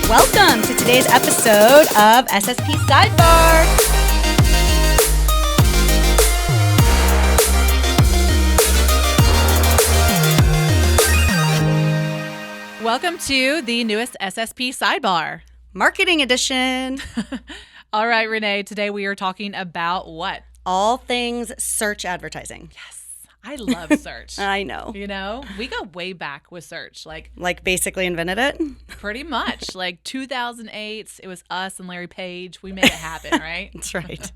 Welcome to today's episode of SSP Sidebar. Welcome to the newest SSP Sidebar. Marketing edition. All right, Renee, today we are talking about what? All things search advertising. Yes, I love search. I know. You know, we go way back with search, Like basically invented it? pretty much. Like 2008, it was us and Larry Page. We made it happen, right? That's right.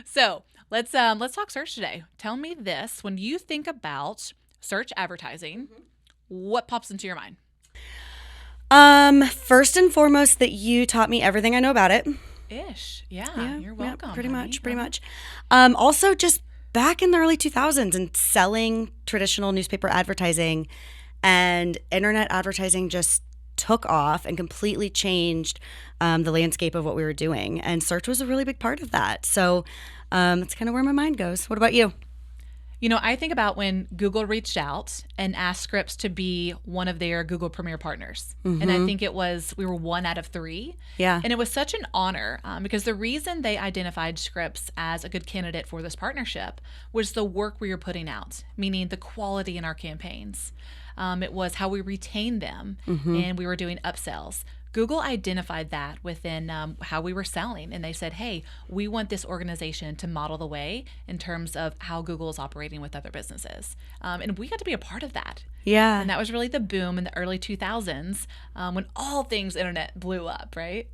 So let's talk search today. Tell me this: when you think about search advertising, what pops into your mind? First and foremost, that you taught me everything I know about it. Yeah, you're welcome. Pretty honey. much. Also, just back in the early 2000s and selling traditional newspaper advertising, and internet advertising just took off and completely changed the landscape of what we were doing. And search was a really big part of that. So that's kind of where my mind goes. What about you? You know, I think about when Google reached out and asked Scripps to be one of their Google Premier partners. And I think we were 1 out of 3. Yeah. And it was such an honor because the reason they identified Scripps as a good candidate for this partnership was the work we were putting out, meaning the quality in our campaigns. It was how we retained them, and we were doing upsells. Google identified that within how we were selling, and they said, hey, we want this organization to model the way in terms of how Google is operating with other businesses. And we got to be a part of that. Yeah. And that was really the boom in the early 2000s when all things internet blew up, right?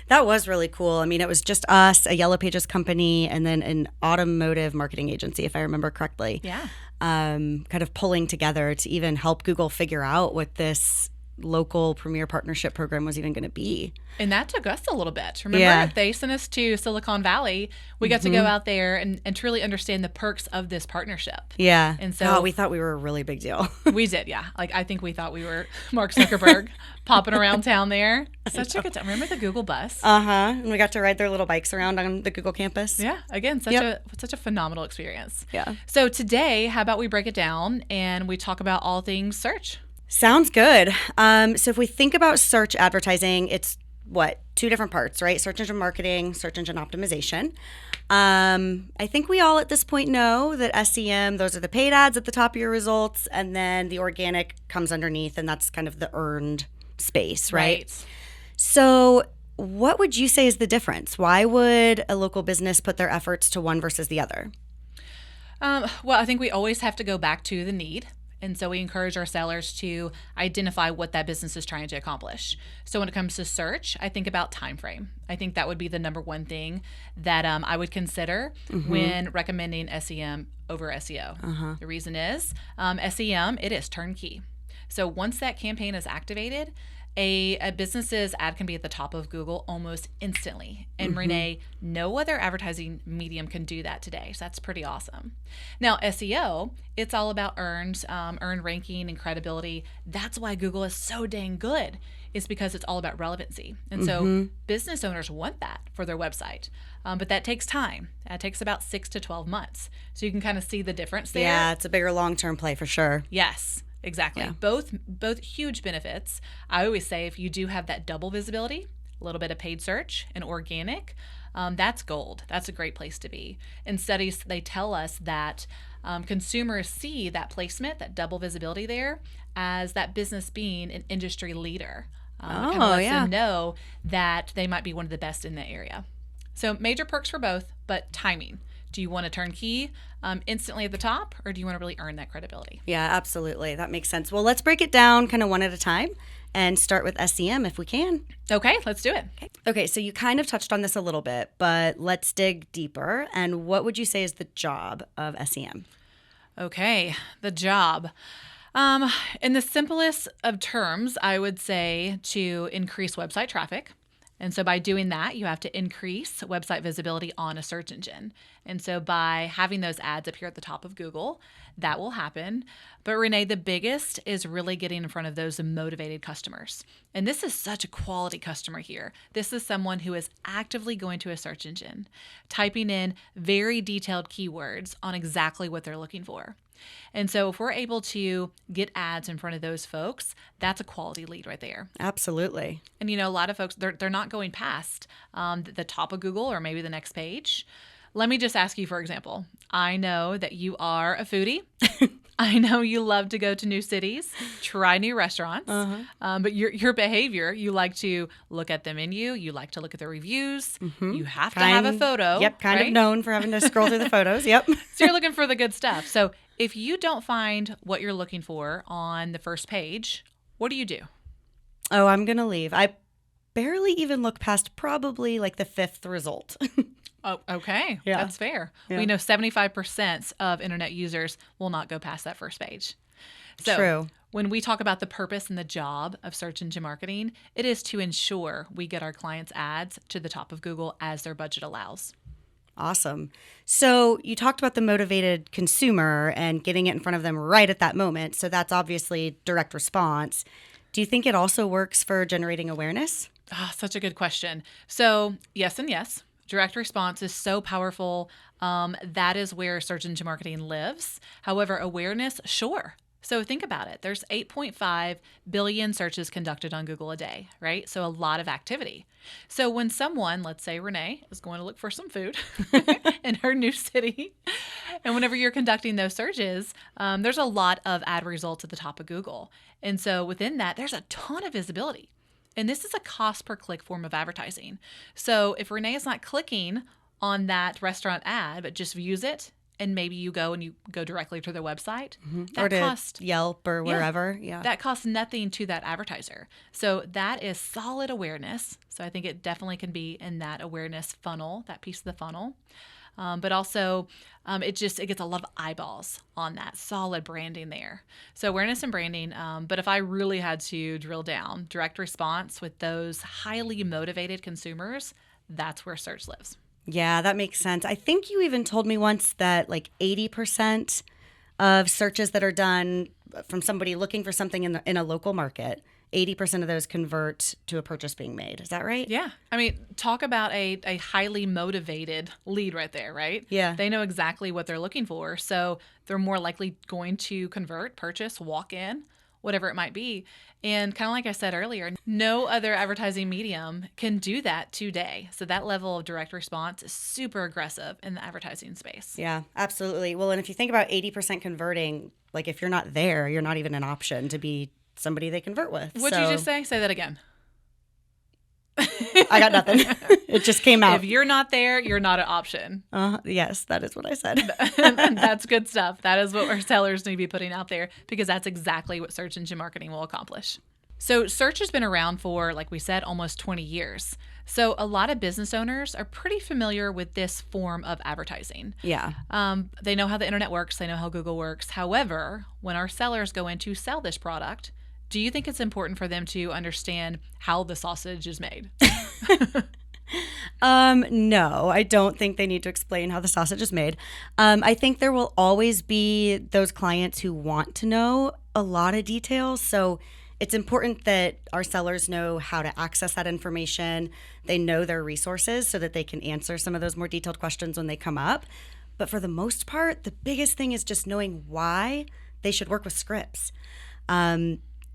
That was really cool. I mean, it was just us, a Yellow Pages company, and then an automotive marketing agency, if I remember correctly. Yeah. Kind of pulling together to even help Google figure out what this local premier partnership program was even going to be. And that took us a little bit. Remember, Yeah. they sent us to Silicon Valley. We got to go out there and truly understand the perks of this partnership. Yeah. And so we thought we were a really big deal. we did, yeah. Like, I think we thought we were Mark Zuckerberg popping around town there. Such a good time. Remember the Google bus? And we got to ride their little bikes around on the Google campus. Yeah, again, such a phenomenal experience. Yeah. So today, how about we break it down and we talk about all things search? Sounds good. So if we think about search advertising, it's what? 2 different parts, right? Search engine marketing, search engine optimization. I think we all at this point know that SEM, those are the paid ads at the top of your results, and then the organic comes underneath, and that's kind of the earned space, right? So what would you say is the difference? Why would a local business put their efforts to one versus the other? Well, I think we always have to go back to the need. And so we encourage our sellers to identify what that business is trying to accomplish. So when it comes to search, I think about time frame. I think that would be the number one thing that I would consider when recommending SEM over SEO. The reason is SEM, it is turnkey. So once that campaign is activated, a business's ad can be at the top of Google almost instantly. And Renee, no other advertising medium can do that today. So that's pretty awesome. Now, SEO, it's all about earned ranking and credibility. That's why Google is so dang good. It's because it's all about relevancy. And so business owners want that for their website. But that takes time. That takes about 6 to 12 months. So you can kind of see the difference there. Yeah, it's a bigger long-term play for sure. Yes. Exactly. Yeah. Both huge benefits. I always say if you do have that double visibility, a little bit of paid search and organic, that's gold. That's a great place to be. In studies, they tell us that consumers see that placement, that double visibility there, as that business being an industry leader. It kind of lets them know that they might be one of the best in that area. So major perks for both, but timing. Do you want to turnkey instantly at the top, or do you want to really earn that credibility? Yeah, absolutely. That makes sense. Well, let's break it down kind of one at a time and start with SEM if we can. Okay, let's do it. Okay, so you kind of touched on this a little bit, but let's dig deeper. And what would you say is the job of SEM? Okay, the job. In the simplest of terms, I would say to increase website traffic. And so by doing that, you have to increase website visibility on a search engine. And so by having those ads appear at the top of Google, that will happen. But Renee, the biggest is really getting in front of those motivated customers. And this is such a quality customer here. This is someone who is actively going to a search engine, typing in very detailed keywords on exactly what they're looking for. And so if we're able to get ads in front of those folks, that's a quality lead right there. Absolutely. And, a lot of folks, they're not going past the top of Google or maybe the next page. Let me just ask you, for example, I know that you are a foodie. I know you love to go to new cities, try new restaurants, but your behavior, you like to look at the menu, you like to look at the reviews, you have to have a photo. Yep, kind of known for having to scroll through the photos, yep. So you're looking for the good stuff. So if you don't find what you're looking for on the first page, what do you do? Oh, I'm going to leave. I barely even look past probably like the fifth result. Oh, okay. Yeah. That's fair. Yeah. We know 75% of internet users will not go past that first page. So True. When we talk about the purpose and the job of search engine marketing, it is to ensure we get our clients' ads to the top of Google as their budget allows. Awesome. So you talked about the motivated consumer and getting it in front of them right at that moment. So that's obviously direct response. Do you think it also works for generating awareness? Such a good question. So yes and yes. Direct response is so powerful. That is where search engine marketing lives. However, awareness, sure. So think about it. There's 8.5 billion searches conducted on Google a day, right? So a lot of activity. So when someone, let's say Renee, is going to look for some food in her new city, and whenever you're conducting those searches, there's a lot of ad results at the top of Google. And so within that, there's a ton of visibility. And this is a cost per click form of advertising. So if Renee is not clicking on that restaurant ad, but just views it, and maybe you go directly to their website, or to Yelp or wherever. Yeah. That costs nothing to that advertiser. So that is solid awareness. So I think it definitely can be in that awareness funnel, that piece of the funnel. But also, it gets a lot of eyeballs on that solid branding there. So awareness and branding. But if I really had to drill down, direct response with those highly motivated consumers, that's where search lives. Yeah, that makes sense. I think you even told me once that like 80% of searches that are done from somebody looking for something in a local market, 80% of those convert to a purchase being made. Is that right? Yeah. I mean, talk about a highly motivated lead right there, right? Yeah. They know exactly what they're looking for. So they're more likely going to convert, purchase, walk in, whatever it might be. And kind of like I said earlier, no other advertising medium can do that today. So that level of direct response is super aggressive in the advertising space. Yeah, absolutely. Well, and if you think about 80% converting, like if you're not there, you're not even an option to be somebody they convert with. What'd you just say? Say that again. I got nothing. It just came out. If you're not there, you're not an option. Yes, that is what I said. That's good stuff. That is what our sellers need to be putting out there, because that's exactly what search engine marketing will accomplish. So search has been around for, like we said, almost 20 years. So a lot of business owners are pretty familiar with this form of advertising. Yeah. They know how the internet works. They know how Google works. However, when our sellers go in to sell this product, do you think it's important for them to understand how the sausage is made? No, I don't think they need to explain how the sausage is made. I think there will always be those clients who want to know a lot of details. So it's important that our sellers know how to access that information. They know their resources so that they can answer some of those more detailed questions when they come up. But for the most part, the biggest thing is just knowing why they should work with scripts.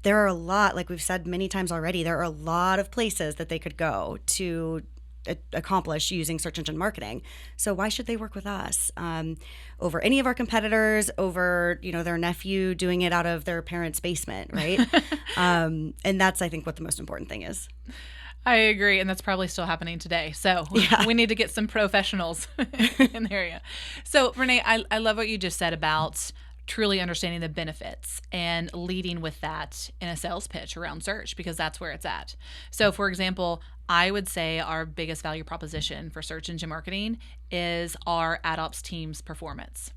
There are a lot, like we've said many times already, there are a lot of places that they could go to accomplish using search engine marketing. So why should they work with us over any of our competitors, over their nephew doing it out of their parents' basement, right? And that's, I think, what the most important thing is. I agree, and that's probably still happening today. So we need to get some professionals in the area. So Renee, I love what you just said about truly understanding the benefits and leading with that in a sales pitch around search, because that's where it's at. So for example, I would say our biggest value proposition for search engine marketing is our ad ops team's performance.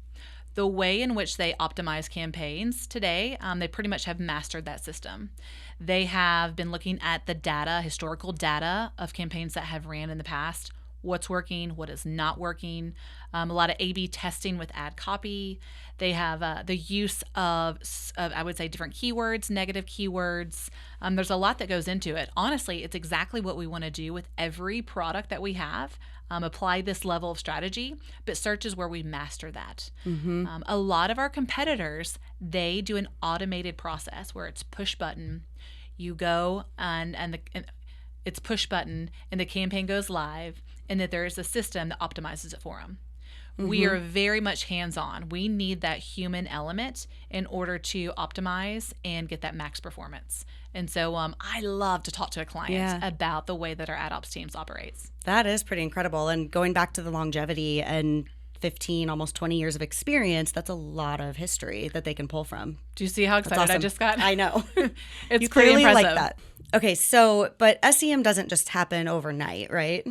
The way in which they optimize campaigns today, they pretty much have mastered that system. They have been looking at the data, historical data of campaigns that have ran in the past. what's working, what is not working. A lot of A/B testing with ad copy. They have the use of, I would say, different keywords, negative keywords. There's a lot that goes into it. Honestly, it's exactly what we want to do with every product that we have. Apply this level of strategy, but search is where we master that. A lot of our competitors, they do an automated process where it's push button. You go and it's push button and the campaign goes live, and that there is a system that optimizes it for them. We are very much hands-on. We need that human element in order to optimize and get that max performance. And so I love to talk to a client about the way that our ad ops teams operates. That is pretty incredible. And going back to the longevity and 15, almost 20 years of experience, that's a lot of history that they can pull from. Do you see how excited I just got? I know. It's you pretty clearly impressive. like that. Okay, so, but SEM doesn't just happen overnight, right?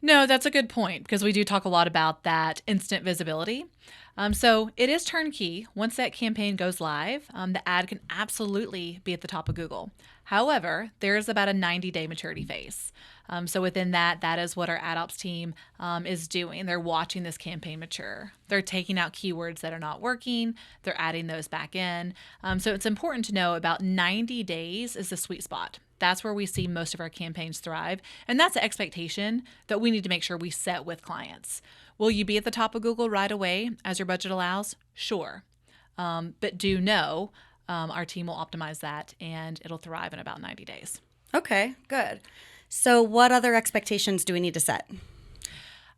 No, that's a good point, because we do talk a lot about that instant visibility. So it is turnkey. Once that campaign goes live, the ad can absolutely be at the top of Google. However, there's about a 90-day maturity phase. So within that is what our ad ops team is doing. They're watching this campaign mature. They're taking out keywords that are not working. They're adding those back in. So it's important to know about 90 days is the sweet spot. That's where we see most of our campaigns thrive. And that's the expectation that we need to make sure we set with clients. Will you be at the top of Google right away as your budget allows? Sure. But do know our team will optimize that and it'll thrive in about 90 days. Okay, good. So what other expectations do we need to set?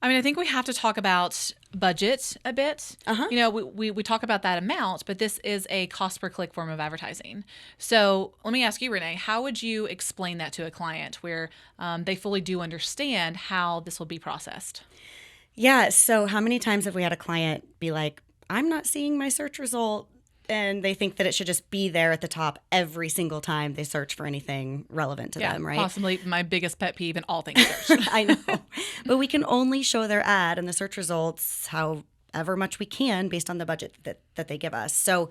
I mean, I think we have to talk about budget a bit. You know, we talk about that amount, but this is a cost per click form of advertising. So let me ask you, Renee, how would you explain that to a client where they fully do understand how this will be processed? Yeah, so how many times have we had a client be like, I'm not seeing my search result, and they think that it should just be there at the top every single time they search for anything relevant to them, right? Possibly my biggest pet peeve in all things search. I know. But we can only show their ad and the search results however much we can based on the budget that they give us. So,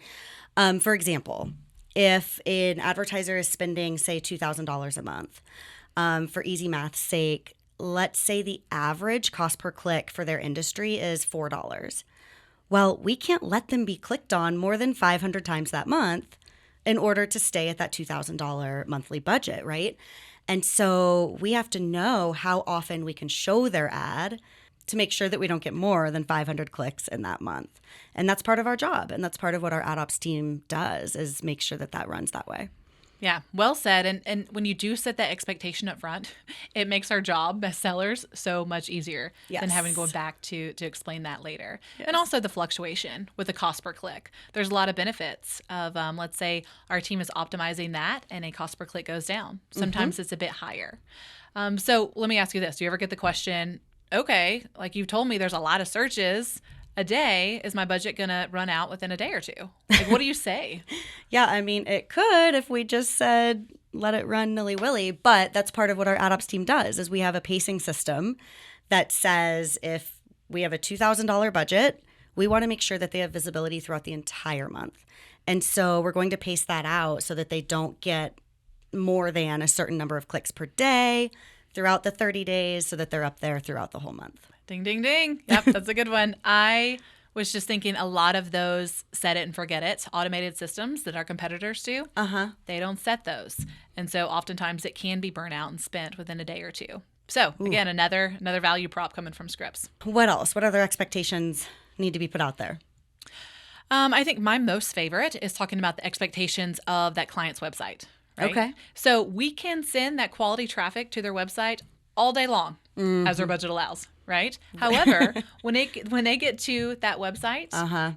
for example, if an advertiser is spending, say, $2,000 a month, for easy math's sake, let's say the average cost per click for their industry is $4. Well, we can't let them be clicked on more than 500 times that month in order to stay at that $2,000 monthly budget, right? And so we have to know how often we can show their ad to make sure that we don't get more than 500 clicks in that month. And that's part of our job. And that's part of what our ad ops team does, is make sure that that runs that way. Yeah, well said. And when you do set that expectation up front, it makes our job as sellers so much easier than having to go back to explain that later. Yes. And also the fluctuation with the cost per click. There's a lot of benefits of, let's say our team is optimizing that and a cost per click goes down. Sometimes it's a bit higher. So let me ask you this. Do you ever get the question, okay, like you've told me there's a lot of searches a day, is my budget going to run out within a day or two? Like, what do you say? Yeah, I mean, it could if we just said, let it run nilly-willy, but that's part of what our ad ops team does, is we have a pacing system that says if we have a $2,000 budget, we want to make sure that they have visibility throughout the entire month. And so we're going to pace that out so that they don't get more than a certain number of clicks per day throughout the 30 days so that they're up there throughout the whole month. Ding, ding, ding. Yep, that's a good one. I was just thinking a lot of those set it and forget it automated systems that our competitors do, they don't set those. And so oftentimes it can be burnt out and spent within a day or two. So again, another value prop coming from scripts. What else? What other expectations need to be put out there? I think my most favorite is talking about the expectations of that client's website. Right? Okay. So we can send that quality traffic to their website all day long as our budget allows. Right. However, when they get to that website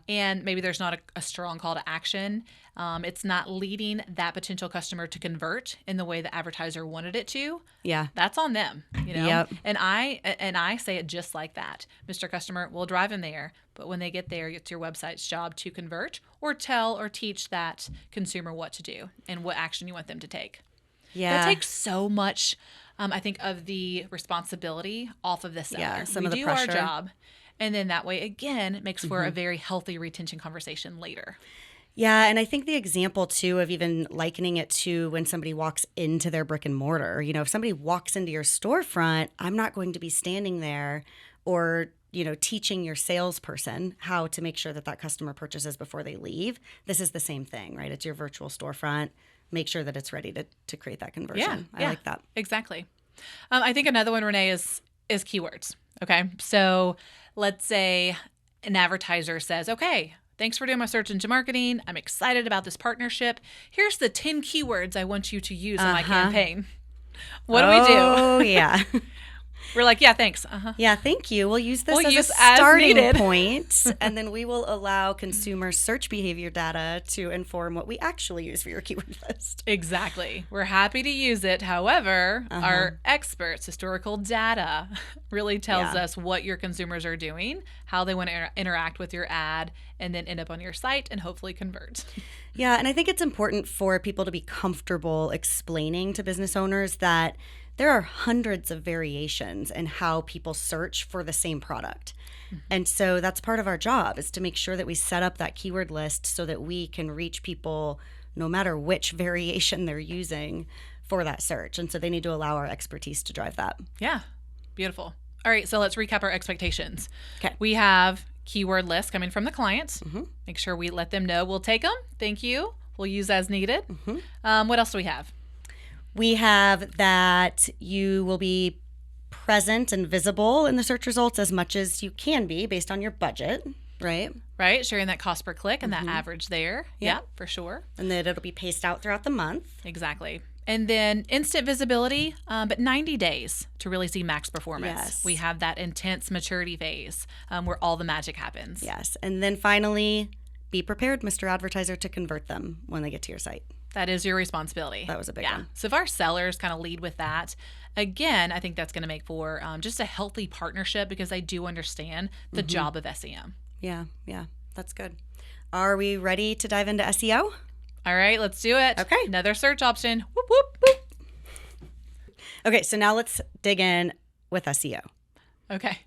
and maybe there's not a strong call to action, it's not leading that potential customer to convert in the way the advertiser wanted it to. Yeah, that's on them. You know. Yep. And I say it just like that, Mr. Customer. We'll drive them there, but when they get there, it's your website's job to convert or tell or teach that consumer what to do and what action you want them to take. Yeah, that takes so much. I think of the responsibility off of the seller. Yeah, some of the pressure. We do our job, and then that way, again, it makes for a very healthy retention conversation later. Yeah, and I think the example too of even likening it to when somebody walks into their brick and mortar, if somebody walks into your storefront, I'm not going to be standing there or, teaching your salesperson how to make sure that that customer purchases before they leave. This is the same thing, right? It's your virtual storefront. Make sure that it's ready to create that conversion. I like that. Exactly. I think another one, Renee, is keywords. Okay. So let's say an advertiser says, okay, thanks for doing my search engine marketing. I'm excited about this partnership. Here's the 10 keywords I want you to use in my campaign. What do we do? Oh, yeah. We're like, yeah, thanks. Yeah, thank you. We'll use this We'll as a starting point, and then we will allow consumer search behavior data to inform what we actually use for your keyword list. Exactly. We're happy to use it. However, our experts, historical data, really tells us what your consumers are doing, how they want to interact with your ad, and then end up on your site and hopefully convert. Yeah, and I think it's important for people to be comfortable explaining to business owners that there are hundreds of variations in how people search for the same product. And so that's part of our job, is to make sure that we set up that keyword list so that we can reach people no matter which variation they're using for that search. And so they need to allow our expertise to drive that. Yeah, beautiful. All right, so let's recap our expectations. Okay. We have keyword lists coming from the clients. Make sure we let them know we'll take them. Thank you. We'll use as needed. What else do we have? We have that you will be present and visible in the search results as much as you can be based on your budget, right? Right, sharing that cost per click and that average there. Yeah, for sure. And that it'll be paced out throughout the month. Exactly. And then instant visibility, but 90 days to really see max performance. Yes. We have that intense maturity phase where all the magic happens. Yes. And then finally, be prepared, Mr. Advertiser, to convert them when they get to your site. That is your responsibility. That was a big one. So if our sellers kind of lead with that, again, I think that's going to make for just a healthy partnership because they do understand the job of SEM. Yeah, that's good. Are we ready to dive into SEO? All right, let's do it. Okay. Another search option. Whoop, whoop, whoop. Okay, so now let's dig in with SEO. Okay.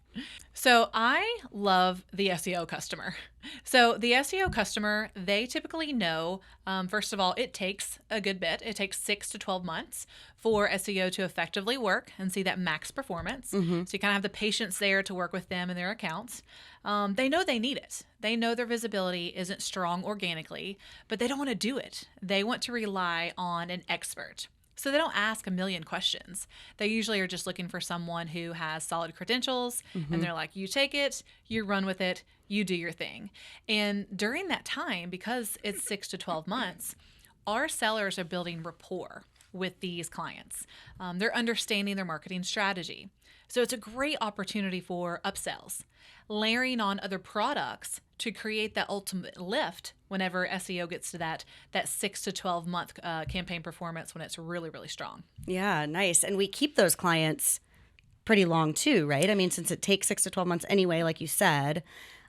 So I love the SEO customer. So the SEO customer, they typically know, first of all, it takes a good bit. It takes 6 to 12 months for SEO to effectively work and see that max performance. So you kind of have the patience there to work with them and their accounts. They know they need it. They know their visibility isn't strong organically, but they don't want to do it. They want to rely on an expert. So they don't ask a million questions. They usually are just looking for someone who has solid credentials, and they're like, you take it, you run with it, you do your thing. And during that time, because it's 6 to 12 months, our sellers are building rapport with these clients. They're understanding their marketing strategy. So it's a great opportunity for upsells, layering on other products to create that ultimate lift whenever SEO gets to that 6 to 12 month campaign performance when it's really, really strong. Yeah, nice. And we keep those clients pretty long too, right? I mean, since it takes 6 to 12 months anyway, like you said,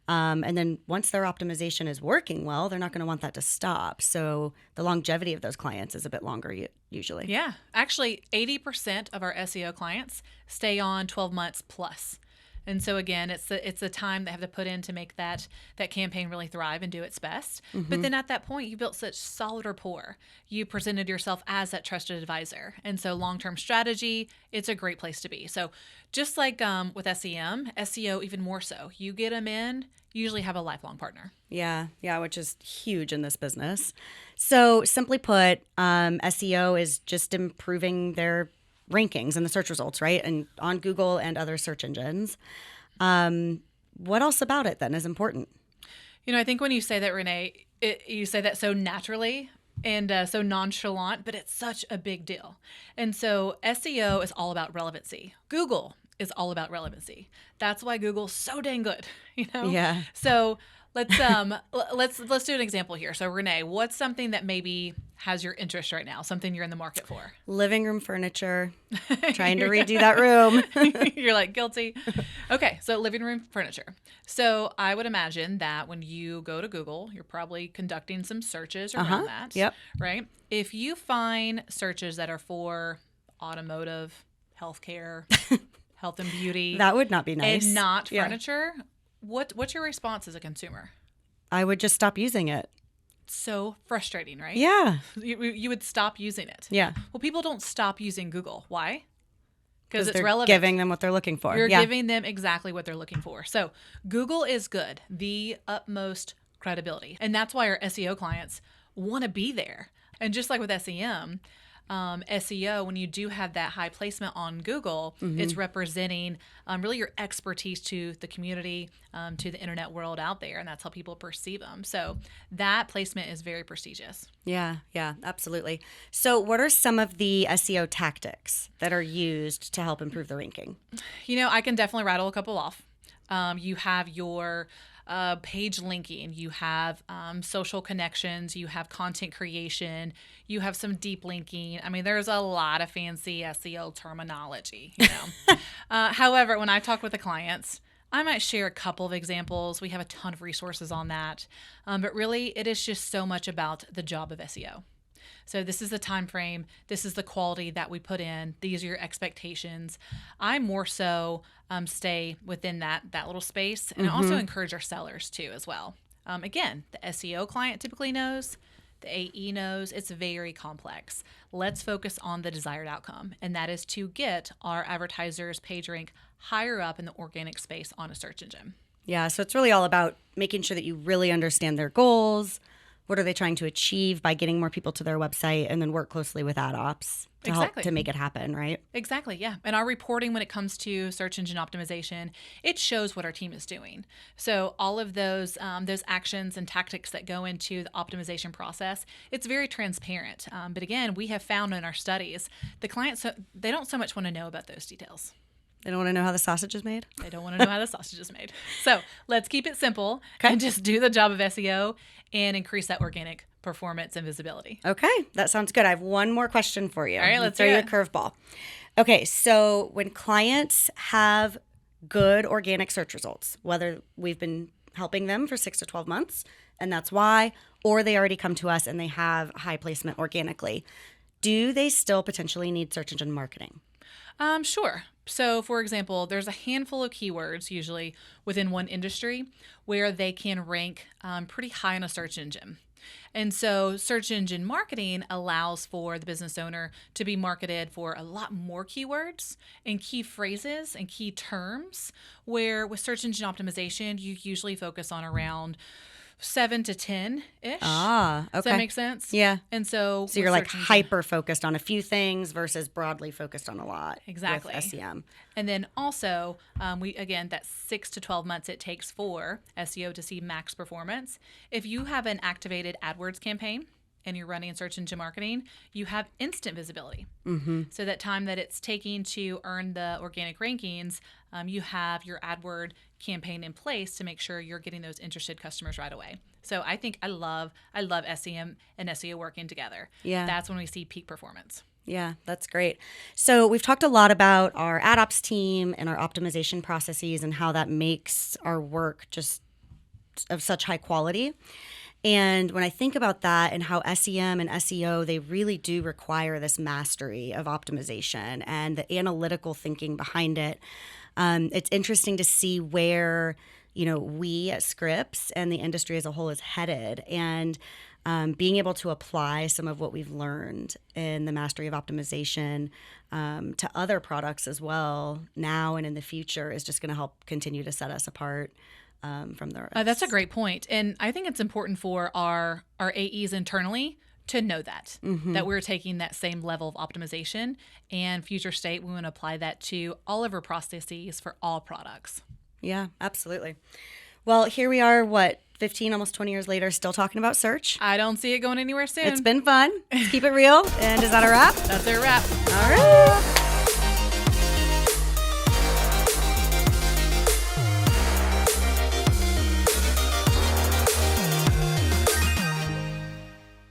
and then once their optimization is working well, they're not going to want that to stop. So the longevity of those clients is a bit longer usually. Yeah. Actually, 80% of our SEO clients stay on 12 months plus. And so again, it's the time they have to put in to make that campaign really thrive and do its best. But then at that point, you built such solid rapport. You presented yourself as that trusted advisor. And so long-term strategy, it's a great place to be. So just like with SEM, SEO even more so. You get them in, you usually have a lifelong partner. Yeah, which is huge in this business. So simply put, SEO is just improving their rankings and the search results, right? And on Google and other search engines. What else about it then is important? I think when you say that, Renee, you say that so naturally and so nonchalant, but it's such a big deal. And so SEO is all about relevancy. Google is all about relevancy. That's why Google's so dang good, Yeah. So let's do an example here. So Renee, what's something that maybe has your interest right now? Something you're in the market for? Living room furniture. Trying to redo that room. You're like, guilty. Okay, so living room furniture. So I would imagine that when you go to Google, you're probably conducting some searches around that. Yep. Right? If you find searches that are for automotive, healthcare, health and beauty, That would not be nice. and not Yeah. furniture, what's your response as a consumer? I would just stop using it. so frustrating, right? Yeah. You would stop using it. Yeah. Well, people don't stop using Google. Why? Because it's they're relevant. Giving them what they're looking for. You're giving them exactly what they're looking for. So Google is good, the utmost credibility. And that's why our SEO clients want to be there. And just like with SEM, SEO, when you do have that high placement on Google, it's representing really your expertise to the community, to the internet world out there, and that's how people perceive them. So that placement is very prestigious. Yeah, absolutely. So what are some of the SEO tactics that are used to help improve the ranking? I can definitely rattle a couple off. You have your page linking, you have social connections, you have content creation, you have some deep linking. I mean, there's a lot of fancy SEO terminology, However, when I talk with the clients, I might share a couple of examples. We have a ton of resources on that. But really, it is just so much about the job of SEO. So this is the time frame. This is the quality that we put in. These are your expectations. I more so stay within that little space, and I also encourage our sellers too as well. Again, the SEO client typically knows. The AE knows. It's very complex. Let's focus on the desired outcome, and that is to get our advertisers' page rank higher up in the organic space on a search engine. Yeah, so it's really all about making sure that you really understand their goals. What are they trying to achieve by getting more people to their website, and then work closely with ad ops to help to make it happen, right? Exactly, yeah. And our reporting when it comes to search engine optimization, it shows what our team is doing. So all of those actions and tactics that go into the optimization process, it's very transparent. But again, we have found in our studies, the clients, they don't so much want to know about those details. They don't want to know how the sausage is made? They don't want to know how the sausage is made. So let's keep it simple and just do the job of SEO and increase that organic performance and visibility. Okay, that sounds good. I have one more question for you. All right, let's throw do you a it. curveball. Okay, so when clients have good organic search results, whether we've been helping them for 6 to 12 months, and that's why, or they already come to us and they have high placement organically, do they still potentially need search engine marketing? Sure. So, for example, there's a handful of keywords usually within one industry where they can rank pretty high on a search engine. And so search engine marketing allows for the business owner to be marketed for a lot more keywords and key phrases and key terms, where with search engine optimization, you usually focus on around 7 to 10-ish. Ah, okay. Does that make sense? Yeah. And so you're like hyper focused on a few things versus broadly focused on a lot. Exactly. With SEM. And then also, that 6 to 12 months it takes for SEO to see max performance. If you have an activated AdWords campaign and you're running search engine marketing, you have instant visibility. Mm-hmm. So that time that it's taking to earn the organic rankings, you have your AdWord campaign in place to make sure you're getting those interested customers right away. So I think I love SEM and SEO working together. Yeah. That's when we see peak performance. Yeah, that's great. So we've talked a lot about our ad ops team and our optimization processes and how that makes our work just of such high quality. And when I think about that and how SEM and SEO, they really do require this mastery of optimization and the analytical thinking behind it. It's interesting to see where, we at Scripps and the industry as a whole is headed, and being able to apply some of what we've learned in the mastery of optimization to other products as well now and in the future is just going to help continue to set us apart from the rest. That's a great point. And I think it's important for our AEs internally to know that we're taking that same level of optimization, and future state, we want to apply that to all of our processes for all products. Yeah, absolutely. Well, here we are, 15, almost 20 years later, still talking about search. I don't see it going anywhere soon. It's been fun. Let's keep it real. And is that a wrap? That's a wrap. All right.